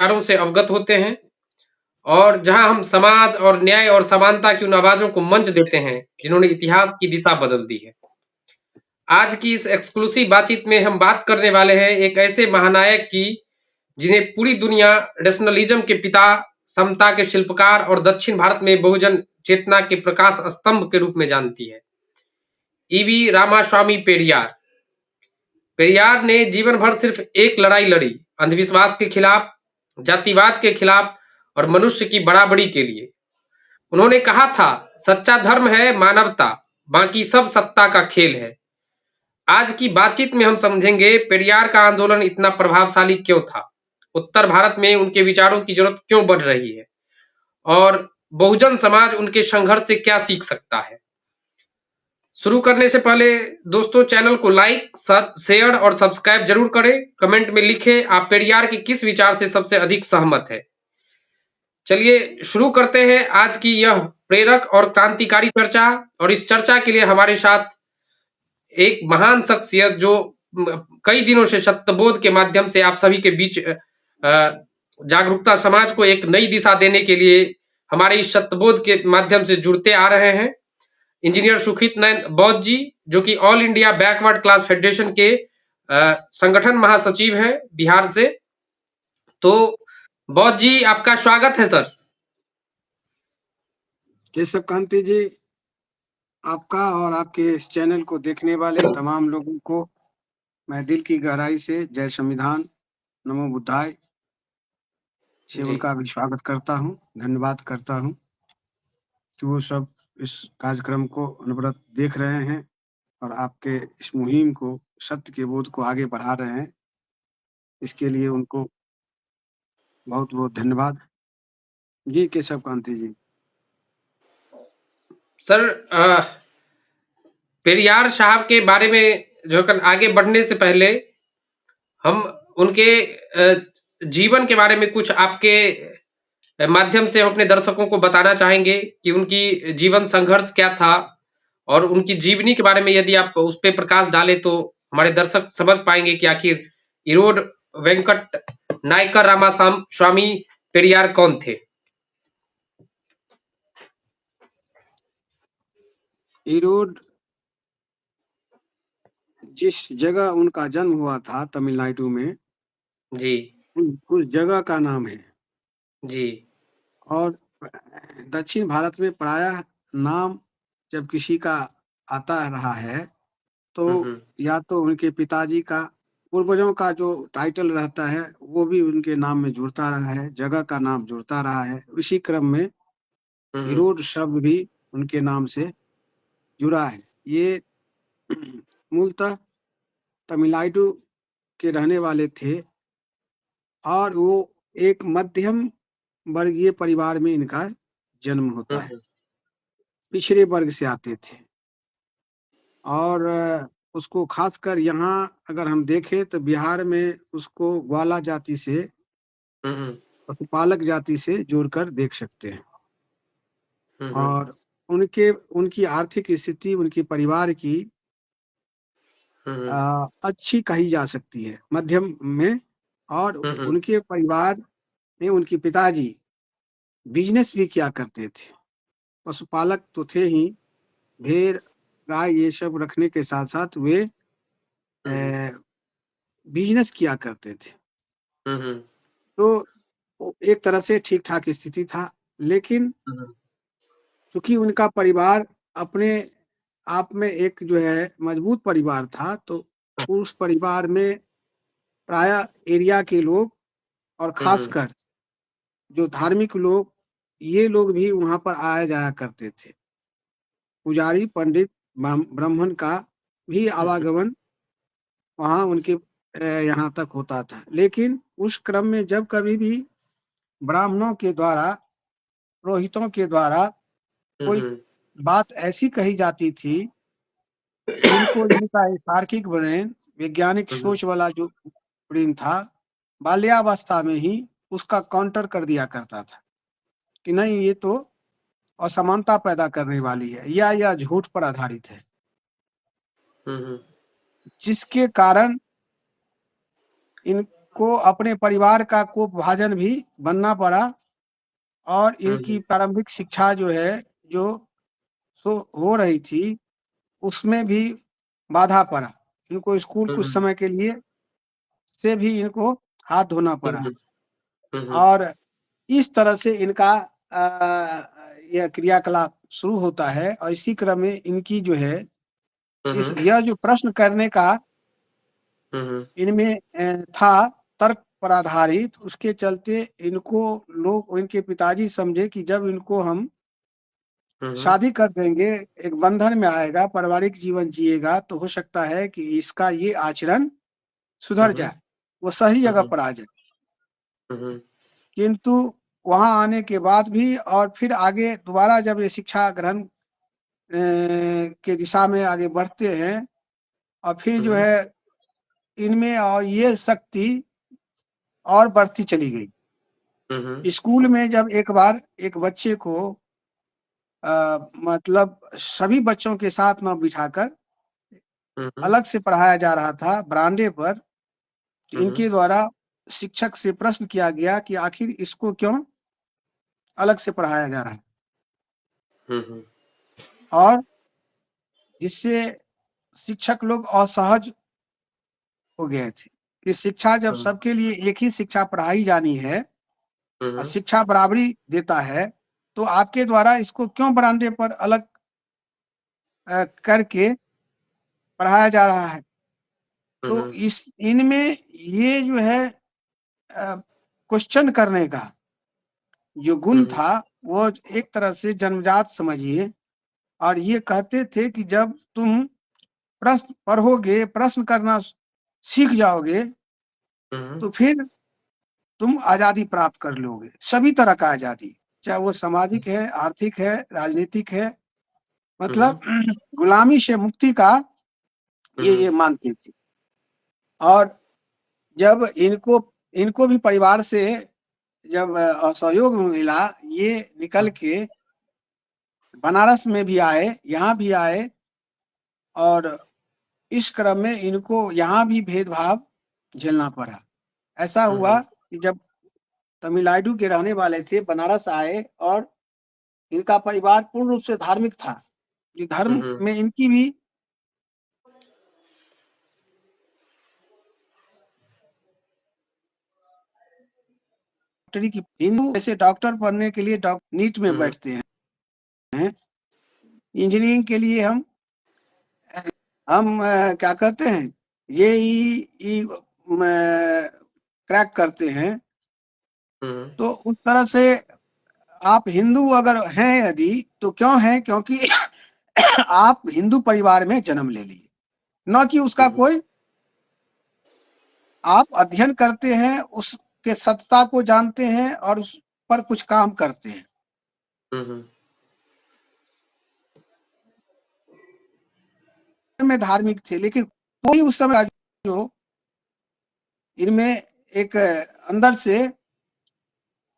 विचारों से अवगत होते हैं और जहां हम समाज और न्याय और समानता की उन आवाजों को मंच देते हैं जिन्होंने इतिहास की दिशा बदल दी है। आज की इस एक्सक्लूसिव बातचीत में हम बात करने वाले हैं एक ऐसे महानायक की जिन्हें पूरी दुनिया नेशनलिज्म के पिता, समता के शिल्पकार और दक्षिण भारत में बहुजन चेतना के प्रकाश स्तंभ के रूप में जानती है। ईवी रामास्वामी पेरियार। पेरियार ने जीवन भर सिर्फ एक लड़ाई लड़ी, अंधविश्वास के खिलाफ, जातिवाद के खिलाफ और मनुष्य की बराबरी के लिए। उन्होंने कहा था, सच्चा धर्म है मानवता, बाकी सब सत्ता का खेल है। आज की बातचीत में हम समझेंगे पेरियार का आंदोलन इतना प्रभावशाली क्यों था, उत्तर भारत में उनके विचारों की जरूरत क्यों बढ़ रही है और बहुजन समाज उनके संघर्ष से क्या सीख सकता है। शुरू करने से पहले दोस्तों चैनल को लाइक, शेयर और सब्सक्राइब जरूर करें। कमेंट में लिखें आप पेरियार के किस विचार से सबसे अधिक सहमत है। चलिए शुरू करते हैं आज की यह प्रेरक और क्रांतिकारी चर्चा। और इस चर्चा के लिए हमारे साथ एक महान शख्सियत जो कई दिनों से सत्यबोध के माध्यम से आप सभी के बीच जागरूकता समाज को एक नई दिशा देने के लिए हमारे इस सत्यबोध के माध्यम से जुड़ते आ रहे हैं, इंजीनियर सुखित नयन बौद्ध जी, जो कि all India backward class federation के संगठन महासचिव हैं बिहार से। तो बौद्ध जी आपका स्वागत है सर। केशव कांति जी, आपका और आपके इस चैनल को देखने वाले तमाम लोगों को मैं दिल की गहराई से जय संविधान, नमो बुद्धाय से उनका भी स्वागत करता हूं, धन्यवाद करता हूं। वो सब इस कार्यक्रम को अनवरत देख रहे हैं और आपके इस मुहिम को, सत्य के बोध को आगे बढ़ा रहे हैं, इसके लिए उनको बहुत बहुत धन्यवाद। जी केशव कांति जी। सर पेरियार साहब के बारे में जो आगे बढ़ने से पहले हम उनके जीवन के बारे में कुछ आपके माध्यम से हम अपने दर्शकों को बताना चाहेंगे कि उनकी जीवन संघर्ष क्या था और उनकी जीवनी के बारे में यदि आप उस पर प्रकाश डालें तो हमारे दर्शक समझ पाएंगे कि आखिर इरोड वेंकट नायकर रामास्वामी पेरियार कौन थे। इरोड जिस जगह उनका जन्म हुआ था तमिलनाडु में, जी, उस जगह का नाम है जी। और दक्षिण भारत में प्रायः नाम जब किसी का आता रहा है तो या तो उनके पिताजी का, पूर्वजों का जो टाइटल रहता है वो भी उनके नाम में जुड़ता रहा है, जगह का नाम जुड़ता रहा है। इसी क्रम में इरोड शब्द भी उनके नाम से जुड़ा है। ये मूलतः तमिलनाडु के रहने वाले थे और वो एक मध्यम वर्गीय परिवार में इनका जन्म होता है। पिछड़े वर्ग से आते थे और उसको खासकर यहाँ अगर हम देखें तो बिहार में उसको ग्वाला जाति से, पशुपालक जाति से जोड़कर देख सकते हैं। और उनकी आर्थिक स्थिति उनके परिवार की अच्छी कही जा सकती है, मध्यम में। और उनके परिवार में उनके पिताजी बिजनेस भी किया करते थे, पशुपालक तो थे ही, भेड़ गाय ये सब रखने के साथ साथ वे बिजनेस किया करते थे। तो एक तरह से ठीक ठाक स्थिति था, लेकिन क्योंकि उनका परिवार अपने आप में एक जो है मजबूत परिवार था, तो उस परिवार में प्रायः एरिया के लोग और खासकर जो धार्मिक लोग, ये लोग भी वहां पर आया जाया करते थे। पुजारी, पंडित, ब्राह्मण का भी आवागमन वहां उनके यहाँ तक होता था। लेकिन उस क्रम में जब कभी भी ब्राह्मणों के द्वारा, पुरोहितों के द्वारा कोई बात ऐसी कही जाती थी जिनको इनका तार्किक ब्रेन, वैज्ञानिक सोच वाला जो ब्रेन था, बाल्यावस्था में ही उसका काउंटर कर दिया करता था कि नहीं, ये तो असमानता पैदा करने वाली है या यह झूठ पर आधारित है, जिसके कारण इन को अपने परिवार का कोपभाजन भी बनना पड़ा और इनकी प्रारंभिक शिक्षा जो है, जो हो रही थी, उसमें भी बाधा पड़ा। इनको स्कूल कुछ समय के लिए से भी इनको हाथ धोना पड़ा और इस तरह से इनका यह क्रियाकलाप शुरू होता है और इसी क्रम में इनकी जो है यह जो प्रश्न करने का इनमें था तर्क पर आधारित, उसके चलते इनको लोग, इनके पिताजी समझे कि जब इनको हम शादी कर देंगे, एक बंधन में आएगा, पारिवारिक जीवन जिएगा, तो हो सकता है कि इसका ये आचरण सुधर जाए, वो सही जगह पर आ जाए। किंतु वहां आने के बाद भी और फिर आगे दोबारा जब ये शिक्षा ग्रहण के दिशा में आगे बढ़ते हैं और फिर जो है इनमें और ये शक्ति और बढ़ती चली गई। स्कूल में जब एक बार एक बच्चे को मतलब सभी बच्चों के साथ में बिठाकर अलग से पढ़ाया जा रहा था बरामदे पर, इनके द्वारा शिक्षक से प्रश्न किया गया कि आखिर इसको क्यों अलग से पढ़ाया जा रहा है, और जिससे शिक्षक लोग असहज हो गए थे कि शिक्षा जब सबके लिए एक ही शिक्षा पढ़ाई जानी है और शिक्षा बराबरी देता है, तो आपके द्वारा इसको क्यों बरामदे पर अलग करके पढ़ाया जा रहा है। तो इनमें ये जो है क्वेश्चन करने का जो गुण था, वो एक तरह से जन्मजात समझिए, और ये कहते थे कि जब तुम प्रश्न पढ़ोगे, प्रश्न करना सीख जाओगे, तो फिर तुम आजादी प्राप्त कर लोगे, सभी तरह का आजादी, चाहे वो सामाजिक है, आर्थिक है, राजनीतिक है, मतलब गुलामी से मुक्ति का ये मानते थे। और जब इनको भी परिवार से जब असहयोग मिला, ये निकल के बनारस में भी आए, यहाँ भी आए, और इस क्रम में इनको यहाँ भी भेदभाव झेलना पड़ा। ऐसा हुआ कि जब तमिलनाडु के रहने वाले थे, बनारस आए, और इनका परिवार पूर्ण रूप से धार्मिक था, ये धर्म में इनकी भी की हिंदू ऐसे डॉक्टर बनने के लिए नीट में बैठते हैं, इंजीनियरिंग के लिए हम क्या कहते हैं, ये क्रैक करते हैं। तो उस तरह से आप हिंदू अगर हैं यदि, तो क्यों हैं, क्योंकि आप हिंदू परिवार में जन्म ले लिए, न कि उसका कोई आप अध्ययन करते हैं, उसके सत्ता को जानते हैं और उस पर कुछ काम करते हैं। में धार्मिक थे, लेकिन कोई उस समय जो इनमें एक अंदर से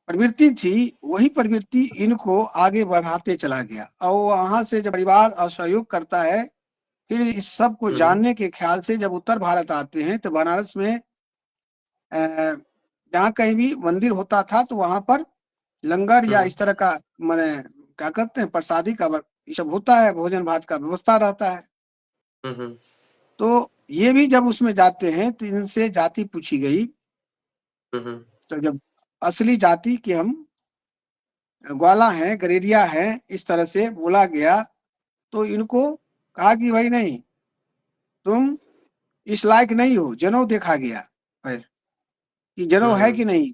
प्रवृत्ति थी, वही प्रवृत्ति इनको आगे बढ़ाते चला गया। और वहां से जब परिवार असहयोग करता है, फिर इस सब को जानने के ख्याल से जब उत्तर भारत आते हैं, तो बनारस में जहाँ कहीं भी मंदिर होता था, तो वहां पर लंगर या इस तरह का माने क्या कहते हैं, प्रसादी का ये सब होता है, भोजन भात का व्यवस्था रहता है। तो ये भी जब उसमें जाते हैं, तो इनसे जाति पूछी गई, तो जब असली जाति कि हम ग्वाला हैं, गरेरिया हैं, इस तरह से बोला गया, तो इनको कहा कि भाई नहीं, तुम इस लायक नहीं हो, जनेऊ देखा गया कि जनेऊ है कि नहीं।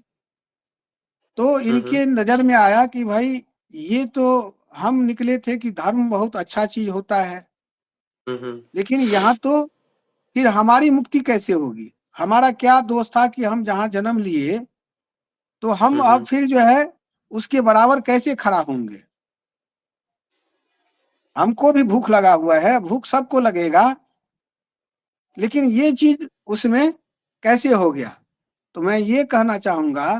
तो इनके नजर में आया कि भाई ये तो हम निकले थे कि धर्म बहुत अच्छा चीज होता है, लेकिन यहाँ तो फिर हमारी मुक्ति कैसे होगी, हमारा क्या दोष था कि हम जहाँ जन्म लिए, तो हम अब फिर जो है उसके बराबर कैसे खड़ा होंगे। हमको भी भूख लगा हुआ है, भूख सबको लगेगा, लेकिन ये चीज उसमें कैसे हो गया। तो मैं ये कहना चाहूंगा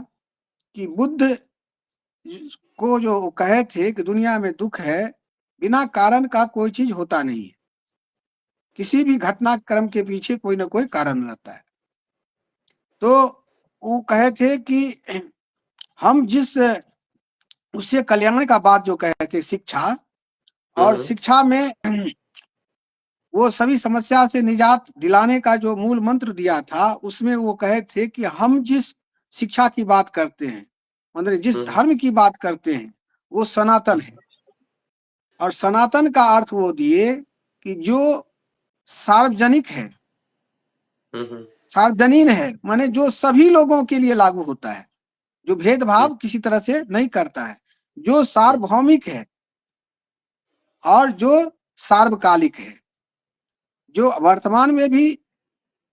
कि बुद्ध को जो कहे थे कि दुनिया में दुख है, बिना कारण का कोई चीज होता नहीं है, किसी भी घटनाक्रम के पीछे कोई ना कोई कारण रहता है। तो वो कहे थे कि हम जिस उससे कल्याण का बात जो कहे थे शिक्षा, और शिक्षा में वो सभी समस्या से निजात दिलाने का जो मूल मंत्र दिया था, उसमें वो कहे थे कि हम जिस शिक्षा की बात करते हैं, मतलब जिस धर्म की बात करते हैं, वो सनातन है। और सनातन का अर्थ वो दिए कि जो सार्वजनिक है, सार्वजनीन है, माने जो सभी लोगों के लिए लागू होता है, जो भेदभाव किसी तरह से नहीं करता है, जो सार्वभौमिक है और जो सार्वकालिक है, जो वर्तमान में भी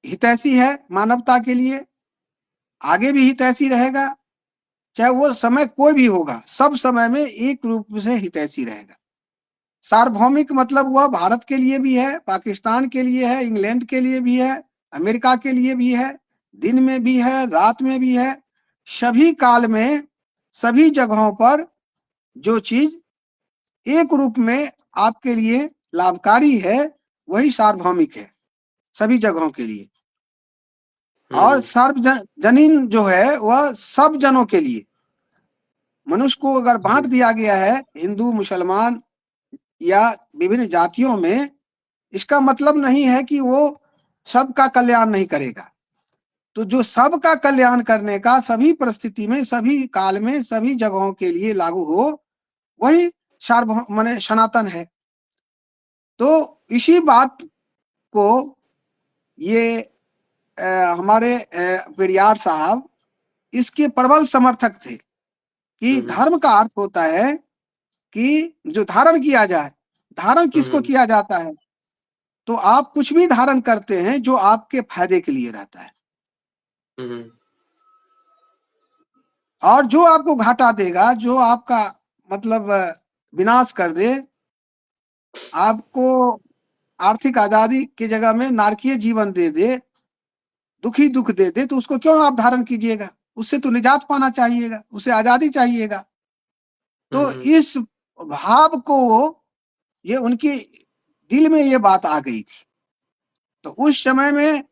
हितैषी है मानवता के लिए, आगे भी हितैषी रहेगा, चाहे वो समय कोई भी होगा, सब समय में एक रूप से हितैषी रहेगा। सार्वभौमिक मतलब वह भारत के लिए भी है, पाकिस्तान के लिए है, इंग्लैंड के लिए भी है, अमेरिका के लिए भी है, दिन में भी है, रात में भी है, सभी काल में, सभी जगहों पर जो चीज एक रूप में आपके लिए लाभकारी है, वही सार्वभौमिक है सभी जगहों के लिए। और सार्वजनीन जो है वह सब जनों के लिए। मनुष्य को अगर बांट दिया गया है हिंदू, मुसलमान या विभिन्न जातियों में, इसका मतलब नहीं है कि वो सबका कल्याण नहीं करेगा। तो जो सबका कल्याण करने का सभी परिस्थिति में, सभी काल में, सभी जगहों के लिए लागू हो, वही सार्वभौम माने सनातन है। तो इसी बात को ये हमारे पेरियार साहब इसके प्रबल समर्थक थे कि धर्म का अर्थ होता है कि जो धारण किया जाए। धारण किसको किया जाता है? तो आप कुछ भी धारण करते हैं जो आपके फायदे के लिए रहता है, और जो आपको घाटा देगा, जो आपका मतलब विनाश कर दे, आपको आर्थिक आजादी की जगह में नारकीय जीवन दे दे, दुखी दुख दे दे, तो उसको क्यों आप धारण कीजिएगा? उससे तो निजात पाना चाहिएगा, उसे आजादी चाहिएगा। तो इस भाव को ये उनकी दिल में ये बात आ गई थी। तो उस समय में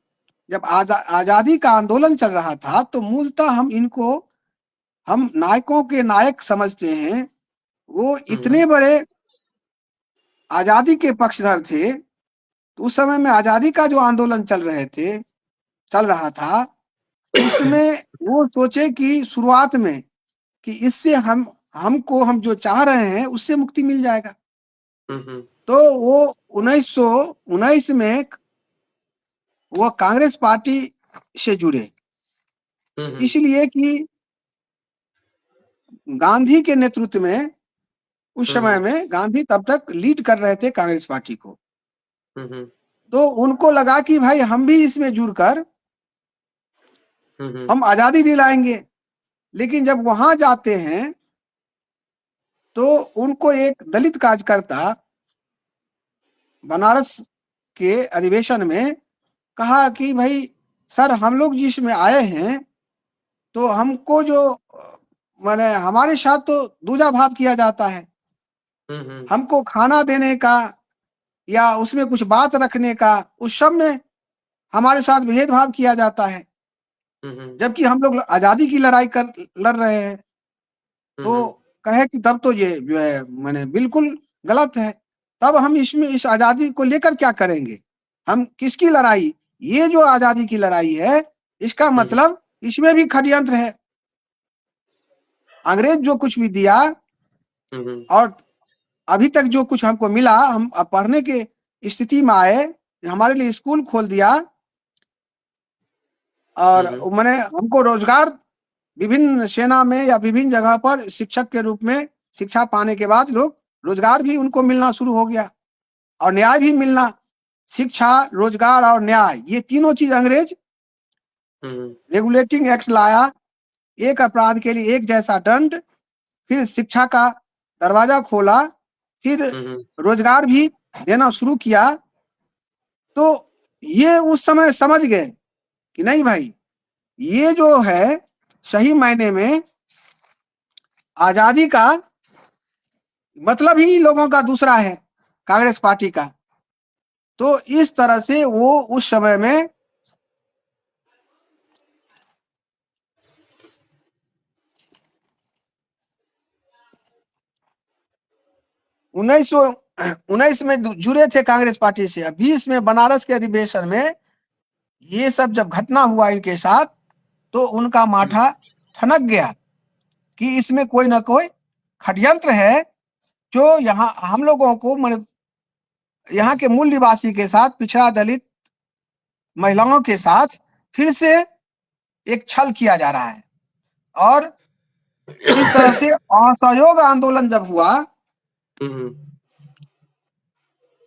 जब आजादी का आंदोलन चल रहा था, तो मूलतः हम नायकों के नायक समझते हैं। वो इतने बड़े आजादी के पक्षधर थे। तो उस समय में आजादी का जो आंदोलन चल रहा था, उसमें वो सोचे कि शुरुआत में कि इससे हम जो चाह रहे हैं उससे मुक्ति मिल जाएगा। तो वो 1919 में वो कांग्रेस पार्टी से जुड़े, इसलिए कि गांधी के नेतृत्व में उस समय में गांधी तब तक लीड कर रहे थे कांग्रेस पार्टी को। तो उनको लगा कि भाई हम भी इसमें जुड़कर हम आजादी दिलाएंगे। लेकिन जब वहां जाते हैं तो उनको एक दलित कार्यकर्ता बनारस के अधिवेशन में कहा कि भाई सर, हम लोग जिसमें आए हैं तो हमको जो माने हमारे साथ तो दूजा भाव किया जाता है। हमको खाना देने का या उसमें कुछ बात रखने का, उस सब में हमारे साथ भेदभाव किया जाता है, जबकि हम लोग आजादी की लड़ाई लड़ रहे हैं। तो कहे कि तब तो ये जो है माने बिल्कुल गलत है। तब हम इसमें इस आजादी को लेकर क्या करेंगे? हम किसकी लड़ाई? ये जो आजादी की लड़ाई है, इसका मतलब इसमें भी षड्यंत्र है। अंग्रेज जो कुछ भी दिया और अभी तक जो कुछ हमको मिला, हम पढ़ने के स्थिति में आए, हमारे लिए स्कूल खोल दिया और मैंने हमको रोजगार विभिन्न सेना में या विभिन्न जगह पर शिक्षक के रूप में शिक्षा पाने के बाद लोग रोजगार भी उनको मिलना शुरू हो गया और न्याय भी मिलना। शिक्षा, रोजगार और न्याय, ये तीनों चीज अंग्रेज रेगुलेटिंग एक्ट लाया। एक अपराध के लिए एक जैसा दंड, फिर शिक्षा का दरवाजा खोला, फिर रोजगार भी देना शुरू किया। तो ये उस समय समझ गए कि नहीं भाई, ये जो है सही मायने में आजादी का मतलब ही लोगों का दूसरा है, कांग्रेस पार्टी का। तो इस तरह से वो उस समय में 1919 में जुड़े थे कांग्रेस पार्टी से। 20 में बनारस के अधिवेशन में ये सब जब घटना हुआ इनके साथ, तो उनका माथा ठनक गया कि इसमें कोई ना कोई षड्यंत्र है, जो यहाँ हम लोगों को, यहाँ के मूल निवासी के साथ, पिछड़ा दलित महिलाओं के साथ फिर से एक छल किया जा रहा है। और इस तरह से असहयोग आंदोलन जब हुआ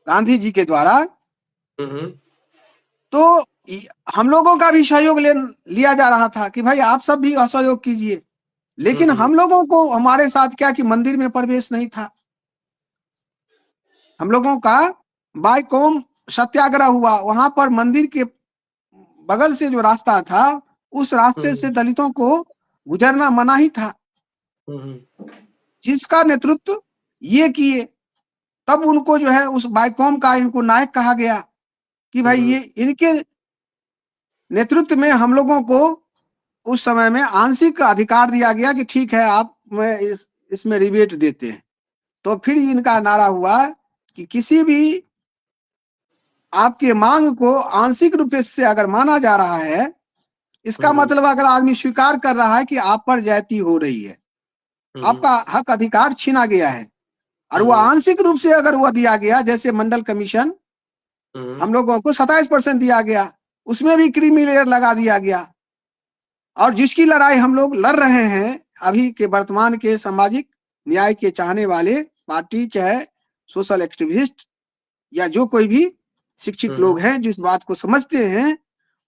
गांधी जी के द्वारा, तो हम लोगों का भी सहयोग लिया जा रहा था कि भाई आप सब भी असहयोग कीजिए। लेकिन हम लोगों को, हमारे साथ क्या कि मंदिर में प्रवेश नहीं था। हम लोगों का बायकोम सत्याग्रह हुआ, वहां पर मंदिर के बगल से जो रास्ता था, उस रास्ते से दलितों को गुजरना मना ही था, जिसका नेतृत्व ये किए। तब उनको जो है उस बायकोम का इनको नायक कहा गया कि भाई ये इनके नेतृत्व में हम लोगों को उस समय में आंशिक अधिकार दिया गया कि ठीक है, आप में इसमें रिबेट देते हैं। तो फिर इनका नारा हुआ कि किसी भी आपके मांग को आंशिक रूप से अगर माना जा रहा है, इसका मतलब अगर आदमी स्वीकार कर रहा है कि आप पर ज्यादती हो रही है, आपका हक अधिकार छीना गया है, और वो आंशिक रूप से अगर वो दिया गया, जैसे मंडल कमीशन हम लोगों को 27% दिया गया, उसमें भी क्रीमी लेयर लगा दिया गया। और जिसकी लड़ाई हम लोग लड़ रहे हैं अभी के वर्तमान के सामाजिक न्याय के चाहने वाले पार्टी, चाहे सोशल एक्टिविस्ट या जो कोई भी शिक्षित लोग हैं, जिस बात को समझते हैं,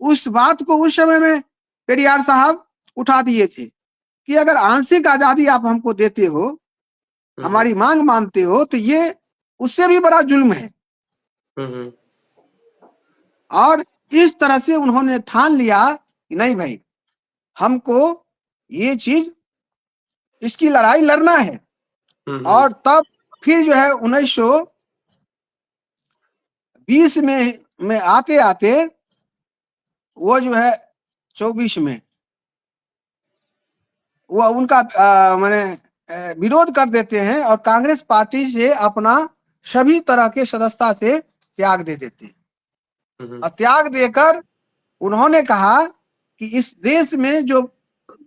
उस बात को उस समय में पेरियार साहब उठा दिए थे कि अगर आंशिक आजादी आप हमको देते हो, हमारी मांग मानते हो, तो ये उससे भी बड़ा जुल्म है। और इस तरह से उन्होंने ठान लिया कि नहीं भाई, हमको ये चीज, इसकी लड़ाई लड़ना है। और तब फिर जो है 1920 में आते आते वो जो है 24 में वो उनका माने विरोध कर देते हैं और कांग्रेस पार्टी से अपना सभी तरह के सदस्यता से त्याग दे देते हैं। और त्याग देकर उन्होंने कहा कि इस देश में जो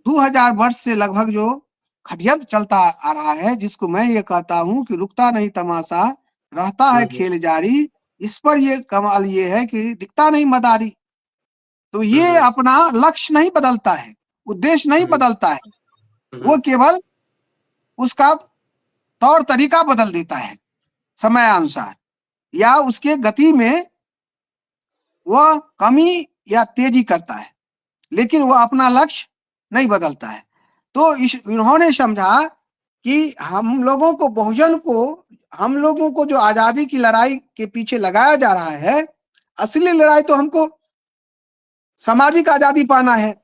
2000 वर्ष से लगभग जो षड्यंत्र चलता आ रहा है, जिसको मैं ये कहता हूं कि रुकता नहीं तमाशा, रहता है खेल जारी, इस पर ये कमाल ये है कि दिखता नहीं मदारी। तो ये अपना लक्ष्य नहीं बदलता है, उद्देश्य नहीं बदलता है, वो केवल उसका तौर तरीका बदल देता है समयानुसार, या उसके गति में वह कमी या तेजी करता है, लेकिन वह अपना लक्ष्य नहीं बदलता है। तो इन्होंने समझा कि हम लोगों को, बहुजन को, हम लोगों को जो आजादी की लड़ाई के पीछे लगाया जा रहा है, असली लड़ाई तो हमको सामाजिक आजादी पाना है।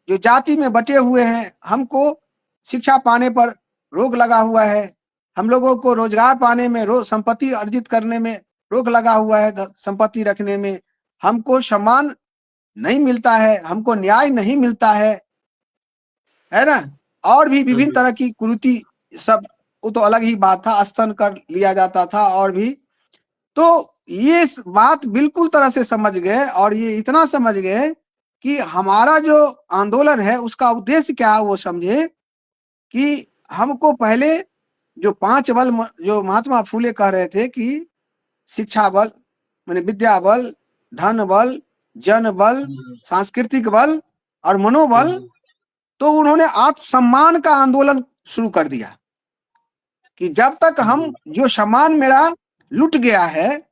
जो जाति में बटे हुए हैं, हमको शिक्षा पाने पर रोक लगा हुआ है, हम लोगों को रोजगार पाने में, संपत्ति अर्जित करने में रोक लगा हुआ है, संपत्ति रखने में हमको सम्मान नहीं मिलता है, हमको न्याय नहीं मिलता है ना। और भी विभिन्न तरह की कुरीति सब, वो तो अलग ही बात था, स्तन कर लिया जाता था और भी। तो ये बात बिल्कुल तरह से समझ गए, और ये इतना समझ गए कि हमारा जो आंदोलन है उसका उद्देश्य क्या है वो समझे, कि हमको पहले जो 5 बल जो महात्मा फूले कह रहे थे कि शिक्षा बल, माने विद्या बल, धन बल, जन बल, सांस्कृतिक बल और मनोबल, तो उन्होंने आत्मसम्मान का आंदोलन शुरू कर दिया कि जब तक हम, जो सम्मान मेरा लुट गया है,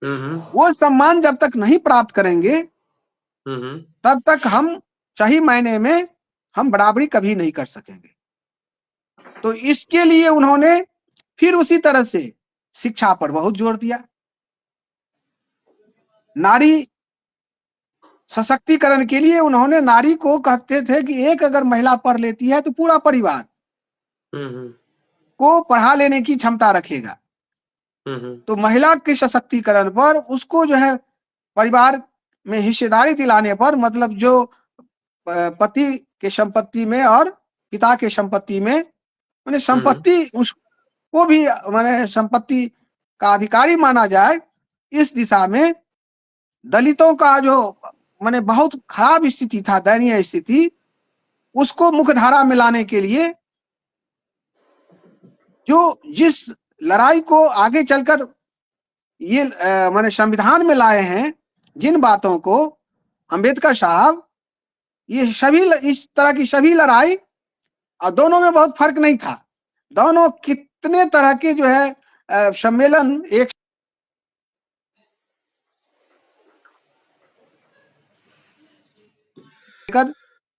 वो सम्मान जब तक नहीं प्राप्त करेंगे, तब तक हम सही मायने में हम बराबरी कभी नहीं कर सकेंगे। तो इसके लिए उन्होंने फिर उसी तरह से शिक्षा पर बहुत जोर दिया। नारी सशक्तिकरण के लिए उन्होंने नारी को कहते थे कि एक अगर महिला पढ़ लेती है तो पूरा परिवार को पढ़ा लेने की क्षमता रखेगा। तो महिला के सशक्तिकरण पर, उसको जो है परिवार में हिस्सेदारी दिलाने पर, मतलब जो पति के संपत्ति में और पिता के संपत्ति में, संपत्ति को भी माने संपत्ति का अधिकारी माना जाए, इस दिशा में दलितों का जो माने बहुत खराब स्थिति था, दयनीय स्थिति, उसको मुख्य धारा में लाने के लिए जो जिस लड़ाई को आगे चलकर ये माने संविधान में लाए हैं, जिन बातों को अंबेडकर साहब, ये सभी इस तरह की सभी लड़ाई, और दोनों में बहुत फर्क नहीं था। दोनों कितने तरह के जो है सम्मेलन एक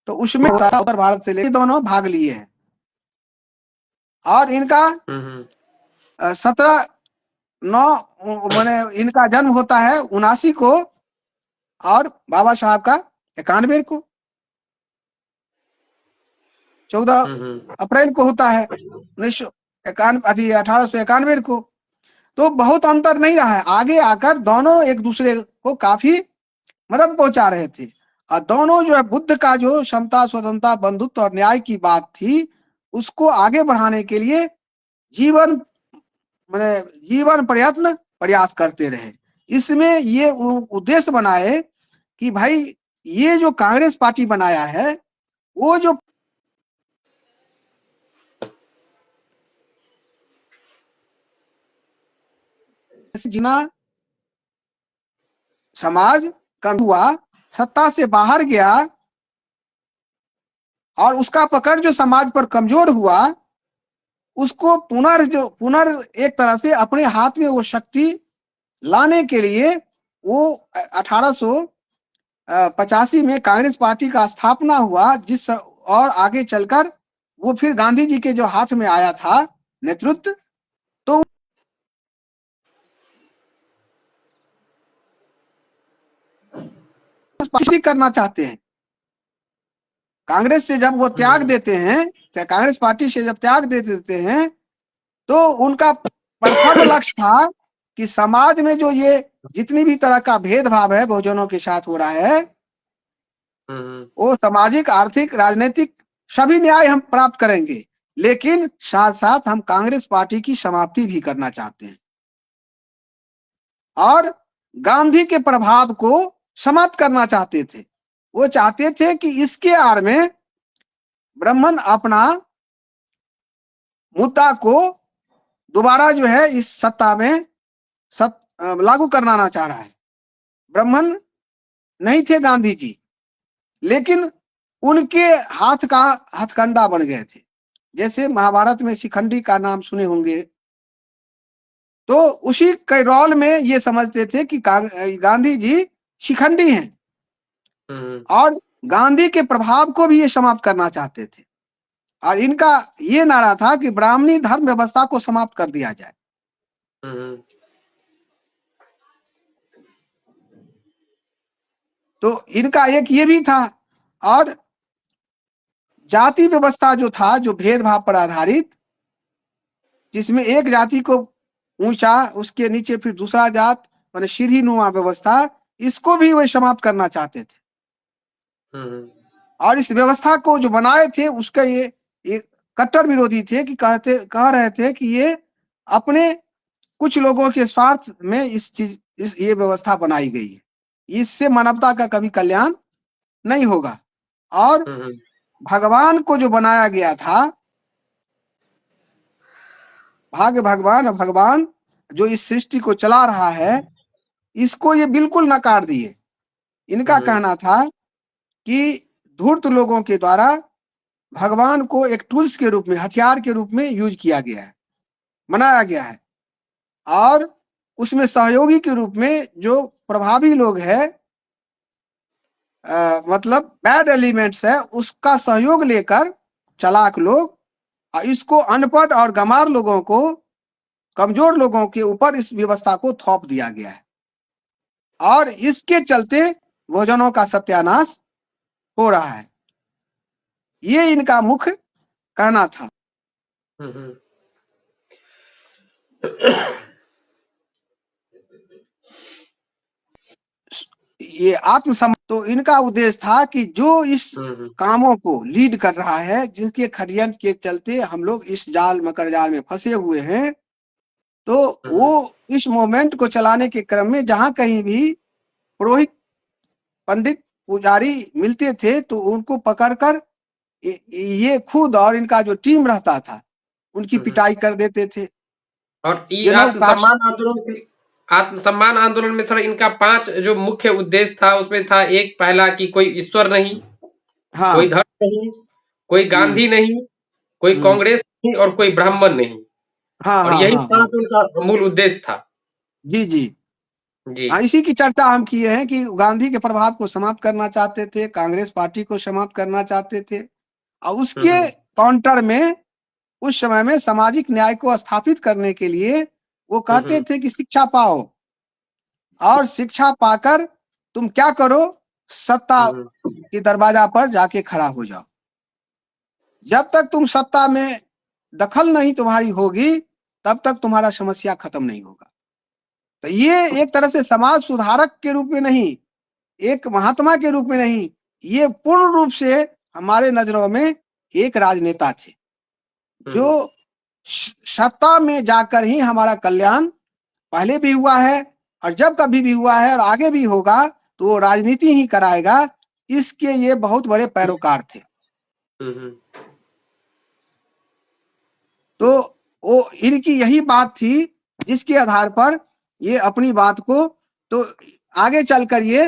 तो उसमें उत्तर भारत से लेकर दोनों भाग लिए हैं। और इनका 17/9 माने इनका जन्म होता है 79 को, और बाबा साहब का 91 को, 14 अप्रैल को होता है 1891 को। तो बहुत अंतर नहीं रहा है। आगे आकर दोनों एक दूसरे को काफी मदद पहुंचा रहे थे, और दोनों जो है बुद्ध का जो समता, स्वतंत्रता, बंधुत्व और न्याय की बात थी, उसको आगे बढ़ाने के लिए जीवन माने जीवन प्रयास करते रहे। इसमें ये उद्देश्य बनाए कि भाई ये जो कांग्रेस पार्टी बनाया है, वो जो जिना समाज कम हुआ, सत्ता से बाहर गया, और उसका पकड़ जो समाज पर कमजोर हुआ, उसको एक तरह से अपने हाथ में वो शक्ति लाने के लिए वो 1885 में कांग्रेस पार्टी का स्थापना हुआ, जिस और आगे चलकर वो फिर गांधी जी के जो हाथ में आया था नेतृत्व, तो पार्टी करना चाहते हैं। कांग्रेस से जब वो त्याग देते हैं, तो कांग्रेस पार्टी से जब त्याग दे देते हैं, तो उनका प्रथम लक्ष्य था कि समाज में जो ये जितनी भी तरह का भेदभाव है बहुजनों के साथ हो रहा है, वो सामाजिक, आर्थिक, राजनीतिक सभी न्याय हम प्राप्त करेंगे, लेकिन साथ साथ हम कांग्रेस पार्टी की समाप्ति भी करना चाहते हैं, और गांधी के प्रभाव को समाप्त करना चाहते थे। वो चाहते थे कि इसके आड़ में ब्राह्मण अपना मुद्दा को दोबारा जो है इस सत्ता में लागू करना चाह रहा है। ब्राह्मण नहीं थे गांधी जी, लेकिन उनके हाथ का हथकंडा बन गए थे। जैसे महाभारत में शिखंडी का नाम सुने होंगे, तो उसी के रोल में ये समझते थे कि गांधी जी शिखंडी हैं, और गांधी के प्रभाव को भी ये समाप्त करना चाहते थे। और इनका ये नारा था कि ब्राह्मणी धर्म व्यवस्था को समाप्त कर दिया जाए। तो इनका एक ये भी था, और जाति व्यवस्था जो था, जो भेदभाव पर आधारित, जिसमें एक जाति को ऊंचा, उसके नीचे फिर दूसरा जात, माने सीढ़ी नुमा व्यवस्था, इसको भी वे समाप्त करना चाहते थे। और इस व्यवस्था को जो बनाए थे उसका ये कट्टर विरोधी थे, कि कह रहे थे कि ये अपने कुछ लोगों के स्वार्थ में ये व्यवस्था बनाई गई है, इससे मानवता का कभी कल्याण नहीं होगा। और भगवान को जो बनाया गया था, भाग्य भगवान जो इस सृष्टि को चला रहा है, इसको ये बिल्कुल नकार दिए। इनका कहना था कि धूर्त लोगों के द्वारा भगवान को एक टूल्स के रूप में, हथियार के रूप में यूज किया गया है, बनाया गया है, और उसमें सहयोगी के रूप में जो प्रभावी लोग हैं, मतलब बैड एलिमेंट्स है, उसका सहयोग लेकर चालाक लोग, इसको अनपढ़ और गंवार लोगों को, कमजोर लोगों के ऊपर इस व्यवस्था को थोप दिया गया है, और इसके चलते बहुजनों का सत्यानाश हो रहा है। ये इनका मुख्य कहना था। ये आत्मसम्मान, तो इनका उद्देश्य था कि जो इस कामों को लीड कर रहा है, जिनके षड्यंत्र के चलते हम लोग इस जाल मकर जाल में फंसे हुए हैं, तो वो इस मूवमेंट को चलाने के क्रम में जहां कहीं भी पुरोहित, पंडित, पुजारी मिलते थे तो उनको पकड़कर ये खुद और इनका जो टीम रहता था उनकी पिटाई कर देते थे। और ये जनेऊ काट, आत्मसम्मान आंदोलन में सर इनका 5 जो मुख्य उद्देश्य था उसमें था, एक पहला कि कोई ईश्वर नहीं, कोई हाँ, धर्म नहीं, कोई गांधी नहीं, कोई कांग्रेस नहीं और कोई ब्राह्मण नहीं। हाँ और हाँ यही हाँ 5 हाँ, उनका मूल उद्देश्य था। जी जी, जी। हाँ, इसी की चर्चा हम किए हैं कि गांधी के प्रभाव को समाप्त करना चाहते थे, कांग्रेस पार्टी को समाप्त करना चाहते थे, और उसके काउंटर में उस समय में सामाजिक न्याय को स्थापित करने के लिए वो कहते थे कि शिक्षा पाओ, और शिक्षा पाकर तुम क्या करो, सत्ता के दरवाजा पर जाके खड़ा हो जाओ। जब तक तुम सत्ता में दखल नहीं तुम्हारी होगी, तब तक तुम्हारा समस्या खत्म नहीं होगा। तो ये एक तरह से समाज सुधारक के रूप में नहीं, एक महात्मा के रूप में नहीं, ये पूर्ण रूप से हमारे नजरों में एक राजनेता थे, जो सत्ता में जाकर ही हमारा कल्याण पहले भी हुआ है और जब कभी भी हुआ है और आगे भी होगा, तो वो राजनीति ही कराएगा। इसके ये बहुत बड़े पैरोकार थे। तो वो इनकी यही बात थी जिसके आधार पर ये अपनी बात को, तो आगे चलकर ये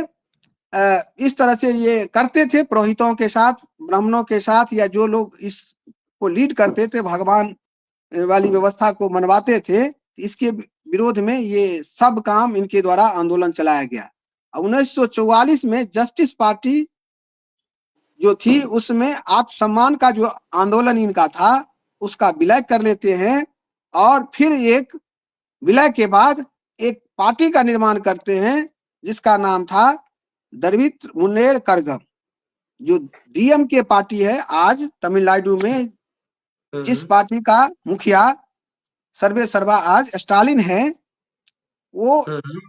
इस तरह से ये करते थे पुरोहितों के साथ, ब्राह्मणों के साथ, या जो लोग इसको लीड करते थे, भगवान वाली व्यवस्था को मनवाते थे, इसके विरोध में ये सब काम इनके द्वारा आंदोलन चलाया गया। 1944 में जस्टिस पार्टी जो थी उसमें आत्मसम्मान का जो आंदोलन इनका था उसका विलय कर लेते हैं, और फिर एक विलय के बाद एक पार्टी का निर्माण करते हैं जिसका नाम था द्रविड़ मुन्नेर कड़गम, जो डीएमके पार्टी है आज तमिलनाडु में, जिस पार्टी का मुखिया सर्वे सर्वा आज स्टालिन है। वो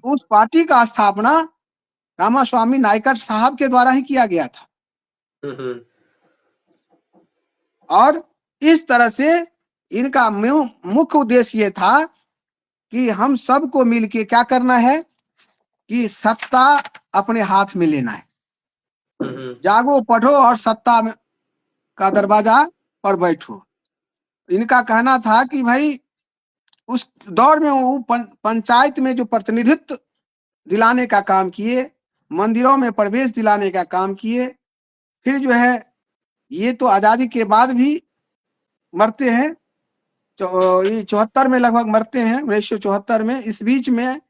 उस पार्टी का स्थापना रामास्वामी नायकर साहब के द्वारा ही किया गया था। और इस तरह से इनका मुख्य उद्देश्य ये था कि हम सबको मिलके क्या करना है कि सत्ता अपने हाथ में लेना है। जागो, पढ़ो और सत्ता में का दरवाजा पर बैठो। इनका कहना था कि भाई उस दौर में वो पंचायत में जो प्रतिनिधित्व दिलाने का काम किए, मंदिरों में प्रवेश दिलाने का काम किए, फिर जो है ये तो आजादी के बाद भी मरते हैं, 74 में लगभग मरते हैं, 1974 में। इस बीच में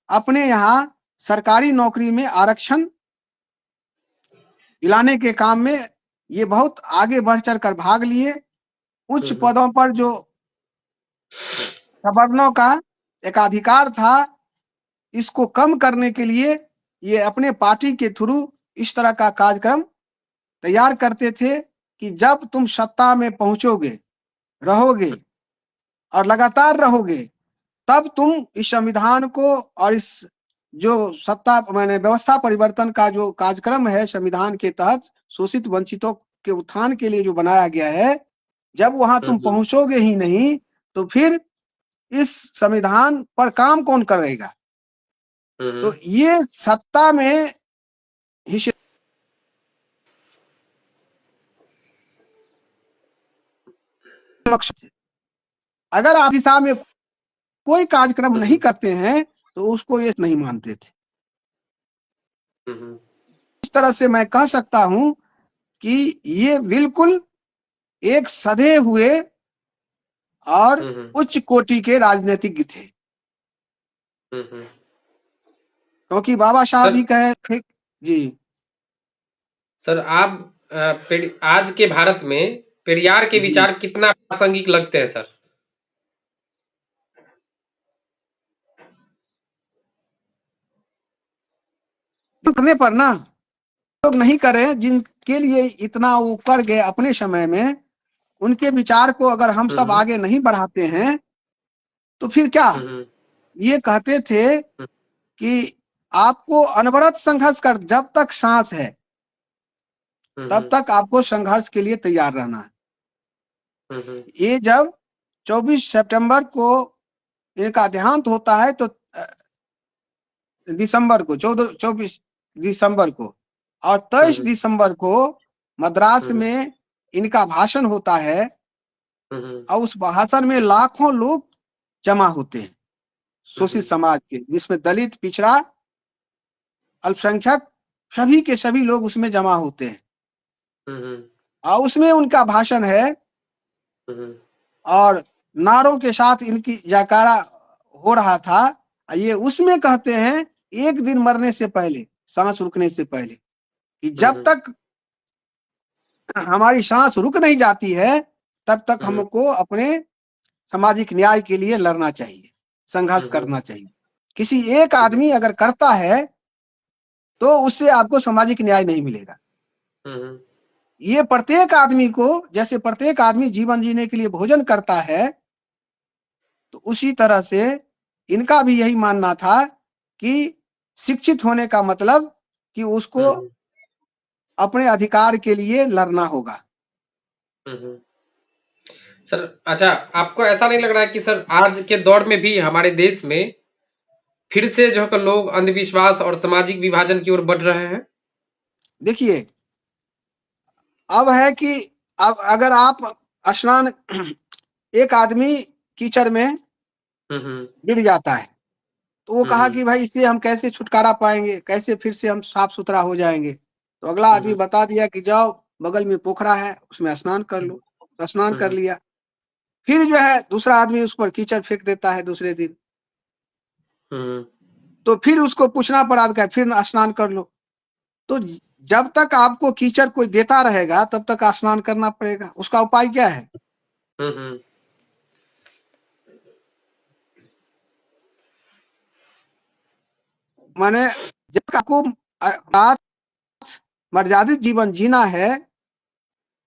अपने यहाँ सरकारी नौकरी में आरक्षण दिलाने के काम में ये बहुत आगे बढ़ चढ़ कर भाग लिए। उच्च पदों पर जो सवर्णों का एकाधिकार था, इसको कम करने के लिए ये अपने पार्टी के थ्रू इस तरह का कार्यक्रम तैयार करते थे कि जब तुम सत्ता में पहुंचोगे, रहोगे और लगातार रहोगे, तब तुम इस संविधान को और इस जो सत्ता मैंने व्यवस्था परिवर्तन का जो कार्यक्रम है संविधान के तहत शोषित वंचितों के उत्थान के लिए जो बनाया गया है, जब वहां तुम पहुंचोगे ही नहीं तो फिर इस संविधान पर काम कौन करेगा। तो ये सत्ता में हिस्से, अगर आप दिशा में कोई कार्यक्रम नहीं करते हैं तो उसको ये नहीं मानते थे। इस तरह से मैं कह सकता हूं कि ये बिल्कुल एक सधे हुए और उच्च कोटि के राजनीतिज्ञ थे, क्योंकि बाबा साहब भी कहे थे। जी सर, आप आज के भारत में पेरियार के विचार कितना प्रासंगिक लगते हैं सर? करने पर ना लोग नहीं करे, जिनके लिए इतना वो कर गए अपने समय में, उनके विचार को अगर हम सब आगे नहीं बढ़ाते हैं तो फिर क्या। ये कहते थे कि आपको अनवरत संघर्ष कर, जब तक सांस है तब तक आपको संघर्ष के लिए तैयार रहना है। ये जब 24 सितंबर को इनका देहांत होता है तो दिसंबर को 24 दिसंबर को, और 23 दिसंबर को मद्रास में इनका भाषण होता है, और उस भाषण में लाखों लोग जमा होते हैं शोषित समाज के, जिसमें दलित, पिछड़ा, अल्पसंख्यक, सभी के सभी लोग उसमें जमा होते हैं। और उसमें उनका भाषण है और नारों के साथ इनकी जयकारा हो रहा था। ये उसमें कहते हैं एक दिन मरने से पहले, सांस रुकने से पहले, कि जब तक हमारी सांस रुक नहीं जाती है तब तक हमको अपने सामाजिक न्याय के लिए लड़ना चाहिए, संघर्ष करना चाहिए। किसी एक आदमी अगर करता है तो उससे आपको सामाजिक न्याय नहीं मिलेगा। ये प्रत्येक आदमी को, जैसे प्रत्येक आदमी जीवन जीने के लिए भोजन करता है, तो उसी तरह से इनका भी यही मानना था कि शिक्षित होने का मतलब कि उसको अपने अधिकार के लिए लड़ना होगा। सर अच्छा, आपको ऐसा नहीं लग रहा है कि सर आज के दौर में भी हमारे देश में फिर से जो है लोग अंधविश्वास और सामाजिक विभाजन की ओर बढ़ रहे हैं? देखिए, अब है कि अब अगर आप स्नान, एक आदमी कीचड़ में गिर जाता है तो वो कहा कि भाई इससे हम कैसे छुटकारा पाएंगे, कैसे फिर से हम साफ सुथरा हो जाएंगे। तो अगला आदमी बता दिया कि जाओ बगल में पोखरा है उसमें स्नान कर लो। तो स्नान कर लिया, फिर जो है दूसरा आदमी उस पर कीचड़ फेंक देता है दूसरे दिन, तो फिर उसको पूछना पड़ा कि फिर स्नान कर लो। तो जब तक आपको कीचड़ कोई देता रहेगा तब तक स्नान करना पड़ेगा। उसका उपाय क्या है? माने जब आपको मर्यादित जीवन जीना है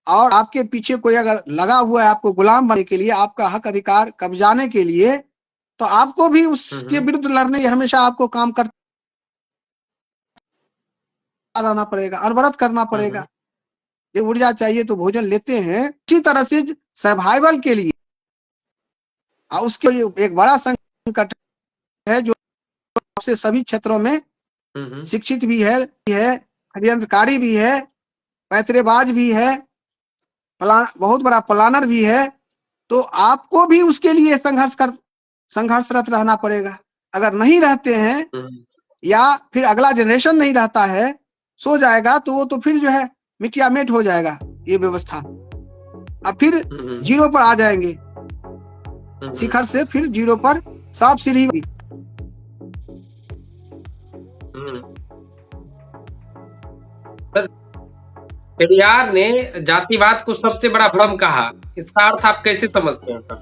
और आपके पीछे कोई अगर लगा हुआ है आपको गुलाम बनने के लिए, आपका हक अधिकार कब्जाने के लिए, तो आपको भी उसके विरुद्ध लड़ने हमेशा आपको काम करता रहना पड़ेगा, अनवरत करना पड़ेगा। ये ऊर्जा चाहिए तो भोजन लेते हैं। इसी तरह से सर्वाइवल के लिए और उसके लिए एक बड़ा संकट है जो से सभी क्षेत्रों में शिक्षित भी है, अभियंत्रकारी भी है, पैतरेबाज भी है, बहुत बड़ा प्लानर भी है। तो आपको भी उसके लिए संघर्षरत रहना पड़ेगा। अगर नहीं रहते हैं या फिर अगला जनरेशन नहीं रहता है, सो जाएगा, तो वो तो फिर जो है मिटिया मेट हो जाएगा ये व्यवस्था। अब फिर जीरो पर आ जाएंगे, शिखर से फिर जीरो पर सांप सीढ़ी। पेरियार ने जातिवाद को सबसे बड़ा भ्रम कहा, इसका अर्थ आप कैसे समझते हैं सर?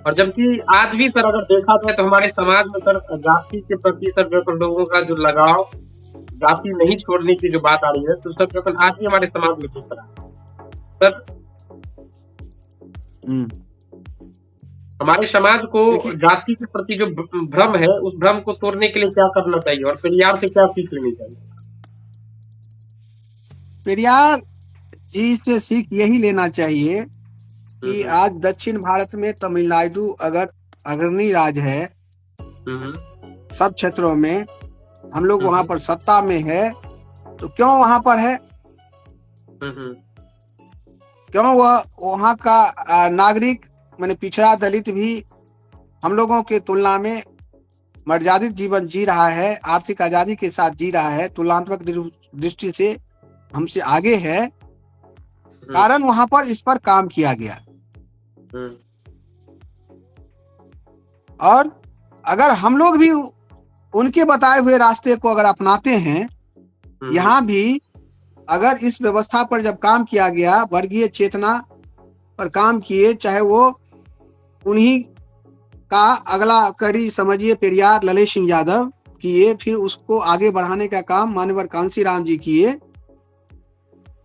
और जबकि आज भी सर अगर देखा जाए तो हमारे समाज में सर जाति के प्रति सर जो लोगों का जो लगाव, जाति नहीं छोड़ने की जो बात आ रही है, तो सर जो आज भी हमारे समाज में किस तरह सर हमारे समाज को जाति के प्रति जो भ्रम है, उस भ्रम को तोड़ने के लिए क्या करना चाहिए और पेरियार से क्या सीख लेनी चाहिए? पेरियार जी से सीख यही लेना चाहिए कि आज दक्षिण भारत में तमिलनाडु अगर अग्रणी राज्य है सब क्षेत्रों में, हम लोग वहां पर सत्ता में है, तो क्यों वहां पर है? क्यों वह वहां का नागरिक माने पिछड़ा दलित भी हम लोगों के तुलना में मर्यादित जीवन जी रहा है, आर्थिक आजादी के साथ जी रहा है, तुलनात्मक दृष्टि से हमसे आगे है, कारण वहां पर इस पर काम किया गया। और अगर हम लोग भी उनके बताए हुए रास्ते को अगर अपनाते हैं, यहाँ भी अगर इस व्यवस्था पर जब काम किया गया, वर्गीय चेतना पर काम किए, चाहे वो उन्हीं का अगला कड़ी समझिए पेरियार ललित सिंह यादव किए, फिर उसको आगे बढ़ाने का काम मानवर कांशीराम जी किए,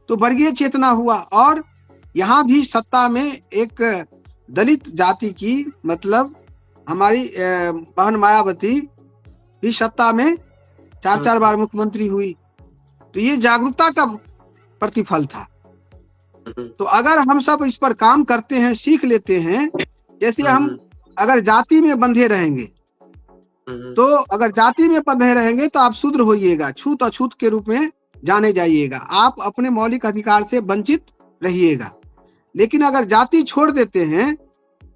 तो वर्गीय चेतना हुआ। और यहाँ भी सत्ता में एक दलित जाति की, मतलब हमारी बहन मायावती भी सत्ता में 4-4 बार मुख्यमंत्री हुई। तो ये जागरूकता का प्रतिफल था। तो अगर हम सब इस पर काम करते हैं, सीख लेते हैं, जैसे हम अगर जाति में बंधे रहेंगे, तो अगर जाति में बंधे रहेंगे तो आप शूद्र होइएगा, छूत अछूत के रूप में जाने जाइएगा, आप अपने मौलिक अधिकार से वंचित रहिएगा। लेकिन अगर जाति छोड़ देते हैं,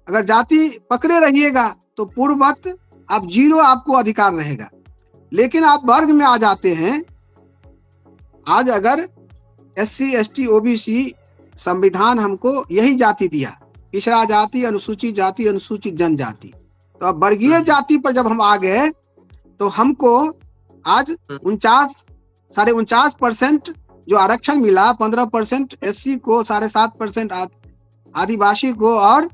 अगर जाति पकड़े रहिएगा तो पूर्ववत आप जीरो आपको अधिकार रहेगा। लेकिन आप वर्ग में आ जाते हैं, आज अगर SC ST OBC संविधान हमको यही जाति दिया, पिछड़ा जाति, अनुसूचित जाति, अनुसूचित जनजाति, तो अब वर्गीय जाति पर जब हम आ गए तो हमको आज 49.5% जो आरक्षण मिला, 15% SC को, 7.5% आदिवासी को और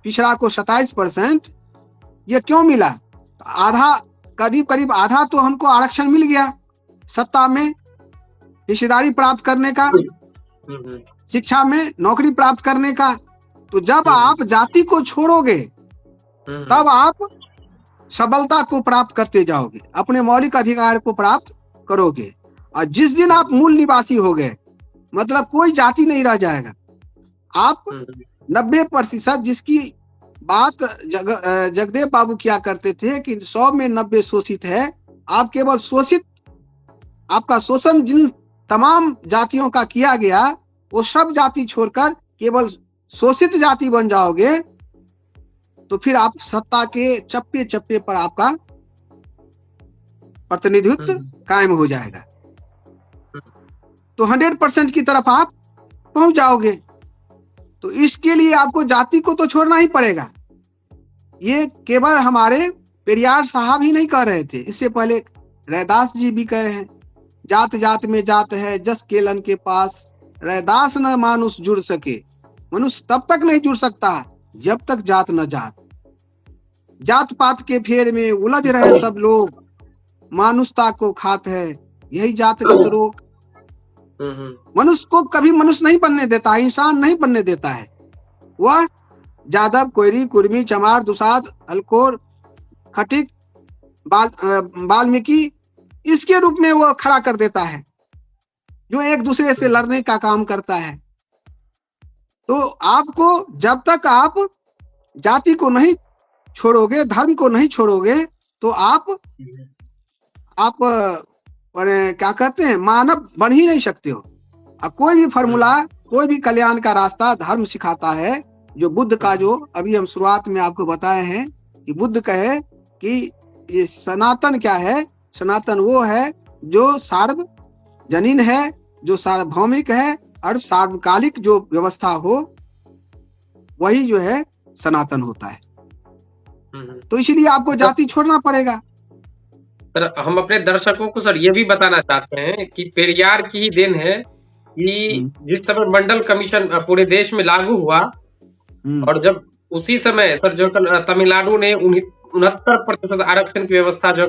पिछड़ा को 27%, ये क्यों मिला? तो आधा, करीब आधा तो हमको आरक्षण मिल गया, सत्ता में हिस्सेदारी प्राप्त करने का, शिक्षा में नौकरी प्राप्त करने का। तो जब आप जाति को छोड़ोगे तब आप सबलता को प्राप्त करते जाओगे, अपने मौलिक अधिकार को प्राप्त करोगे। और जिस दिन आप मूल निवासी हो गए, मतलब कोई जाति नहीं रह जाएगा, आप 90%, जिसकी बात जगदेव बाबू किया करते थे कि 100 में 90 शोषित है, आप केवल शोषित, आपका शोषण जिन तमाम जातियों का किया गया वो सब जाति छोड़कर केवल शोषित जाति बन जाओगे, तो फिर आप सत्ता के चप्पे चप्पे पर आपका प्रतिनिधित्व कायम हो जाएगा, तो 100% की तरफ आप पहुंच जाओगे। तो इसके लिए आपको जाति को तो छोड़ना ही पड़ेगा। ये केवल हमारे पेरियार साहब ही नहीं कह रहे थे, इससे पहले रैदास जी भी कहे हैं, जात जात में जात है जस केलन के पास, रैदास न मानुष जुड़ सके। मनुष्य तब तक नहीं जुड़ सकता जब तक जात न जात, जात पात के फेर में उलझ रहे सब लोग, मानुषता को खात है यही जातगत रोग। मनुष्य को कभी मनुष्य नहीं बनने देता, इंसान नहीं बनने देता है। वह जादव, कोयरी, कुर्मी, चमार, दुसाद, अलकोर, खटिक, वाल्मीकि, इसके रूप में वो खड़ा कर देता है, जो एक दूसरे से लड़ने का काम करता है। तो आपको, जब तक आप जाति को नहीं छोड़ोगे, धर्म को नहीं छोड़ोगे, तो आप क्या कहते हैं, मानव बन ही नहीं सकते हो। अब कोई भी फॉर्मूला, कोई भी कल्याण का रास्ता धर्म सिखाता है। जो बुद्ध का, जो अभी हम शुरुआत में आपको बताए हैं कि बुद्ध कहे कि ये सनातन क्या है, सनातन वो है जो सार्वजनीन है, जो सार्वभौमिक है, और सार्वकालिक जो व्यवस्था हो वही जो है सनातन होता है। तो इसलिए आपको जाति छोड़ना पड़ेगा। सर, हम अपने दर्शकों को सर ये भी बताना चाहते हैं कि पेरियार की ही देन है कि जिस समय मंडल कमीशन पूरे देश में लागू हुआ, और जब उसी समय सर जो तमिलनाडु ने 69% आरक्षण की व्यवस्था, जो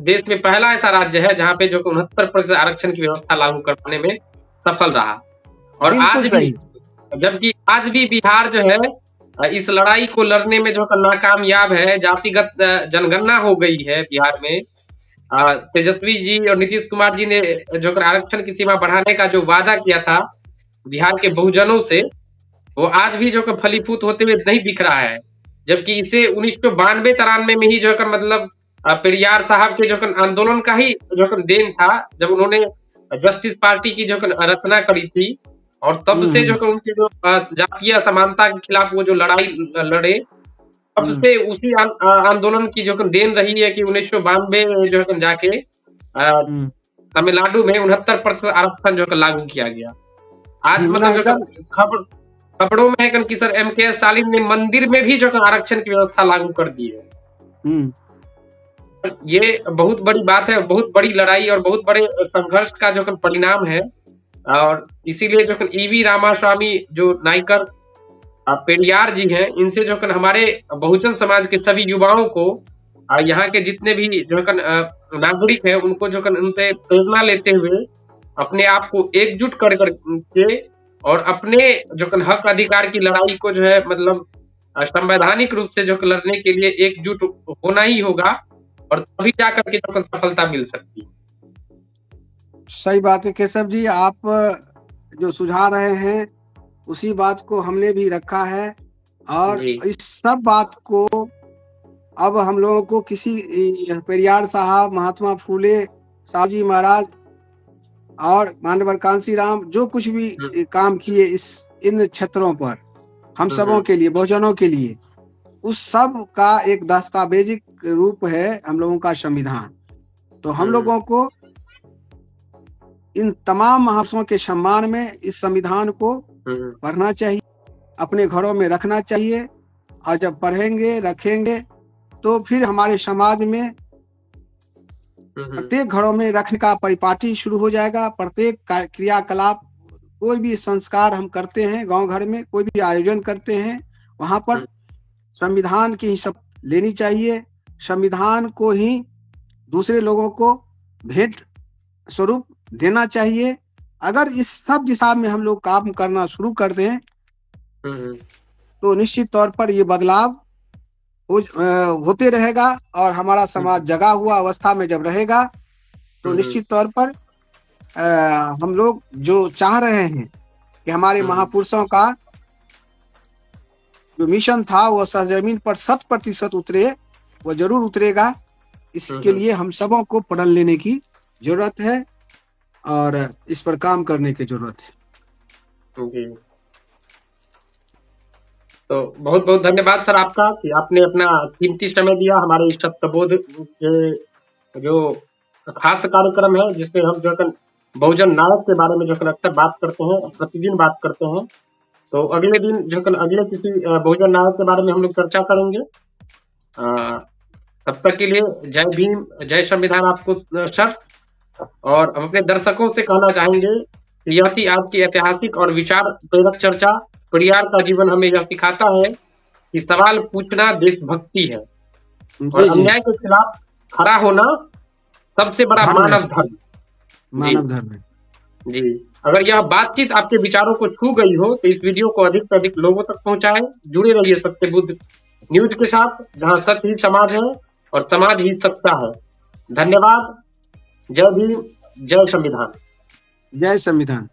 देश में पहला ऐसा राज्य है जहां पे जो 69% आरक्षण की व्यवस्था लागू करने में सफल रहा। और आज भी, जबकि आज भी बिहार जो है इस लड़ाई को लड़ने में जो नाकामयाब है, जातिगत जनगणना हो गई है बिहार में। तेजस्वी जी और नीतीश कुमार जी ने जो आरक्षण की सीमा बढ़ाने का जो वादा किया था बिहार के बहुजनों से, वो आज भी जो फलीभूत होते हुए नहीं दिख रहा है। जबकि इसे 1992-93 में ही जो मतलब पेरियार साहब के जो आंदोलन का ही जो देन था, जब उन्होंने जस्टिस पार्टी की जो रचना करी थी, और तब से जो उनके जो जातीय असमानता के खिलाफ वो जो लड़ाई लड़े, तब से उसी आंदोलन की जो देन रही है कि 1992 में जो जाके तमिलनाडु में 69% आरक्षण जो लागू किया गया। आज मतलब जो खबरों में है कि सर MK स्टालिन ने मंदिर में भी जो आरक्षण की व्यवस्था लागू कर दी है। ये बहुत बड़ी बात है, बहुत बड़ी लड़ाई और बहुत बड़े संघर्ष का जो परिणाम है। और इसीलिए जो EV रामास्वामी जो नायकर पेरियार जी हैं, इनसे जो हमारे बहुजन समाज के सभी युवाओं को, यहाँ के जितने भी जो नागरिक हैं, उनको जो उनसे प्रेरणा लेते हुए अपने आप को एकजुट कर करके और अपने जो हक अधिकार की लड़ाई को जो है मतलब संवैधानिक रूप से जो लड़ने के लिए एकजुट होना ही होगा। और तभी जाकर के जो सफलता मिल सकती है। सही बात है केशव जी, आप जो सुझा रहे हैं उसी बात को हमने भी रखा है, और जी। इस सब बात को अब हम लोगों को किसी पेरियार साहब, महात्मा फूले साहब जी महाराज और मानवर कांसीराम जो कुछ भी काम किए इन क्षेत्रों पर हम सबों के लिए, बहुजनों के लिए, उस सब का एक दस्तावेजिक रूप है हम लोगों का संविधान। तो हम लोगों को इन तमाम महापुरुषों के सम्मान में इस संविधान को पढ़ना चाहिए, अपने घरों में रखना चाहिए, और जब पढ़ेंगे, रखेंगे, तो फिर हमारे समाज में प्रत्येक घरों में रखने का परिपाटी शुरू हो जाएगा। प्रत्येक क्रियाकलाप, कोई भी संस्कार हम करते हैं, गांव घर में कोई भी आयोजन करते हैं, वहां पर संविधान की ही सब लेनी चाहिए। संविधान को ही दूसरे लोगों को भेंट स्वरूप देना चाहिए। अगर इस सब दिशा में हम लोग काम करना शुरू कर दें तो निश्चित तौर पर ये बदलाव होते रहेगा, और हमारा समाज जगा हुआ अवस्था में जब रहेगा तो निश्चित तौर पर हम लोग जो चाह रहे हैं कि हमारे महापुरुषों का जो मिशन था वो सरजमीन पर 100% उतरे, वो जरूर उतरेगा। इसके लिए हम सबों को प्रण लेने की जरूरत है और इस पर काम करने की जरूरत है। जी। तो बहुत बहुत धन्यवाद सर आपका कि आपने अपना कीमती समय दिया हमारे इस सत्यबोध के जो खास कार्यक्रम है, जिसपे हम जो बहुजन नायक के बारे में जो अक्सर बात करते हैं, प्रतिदिन बात करते हैं। तो अगले दिन जो अगले किसी बहुजन नायक के बारे में हम लोग चर्चा करेंगे। तब तक के लिए जय भीम, जय संविधान आपको सर। और हम अपने दर्शकों से कहना चाहेंगे कि यह थी आज की ऐतिहासिक और विचार प्रेरक चर्चा। पेरियार का जीवन हमें यह सिखाता है कि सवाल पूछना देशभक्ति है और अन्याय के खिलाफ खड़ा होना सबसे बड़ा मानव धर्म। मानव धर्म है जी। अगर यह बातचीत आपके विचारों को छू गई हो तो इस वीडियो को अधिक से अधिक लोगों तक पहुंचाएं। जुड़े रहिए सत्यबुद्ध न्यूज के साथ, जहां सच ही समाज है और समाज ही सत्ता है। धन्यवाद। जय भीम, जय संविधान। जय संविधान।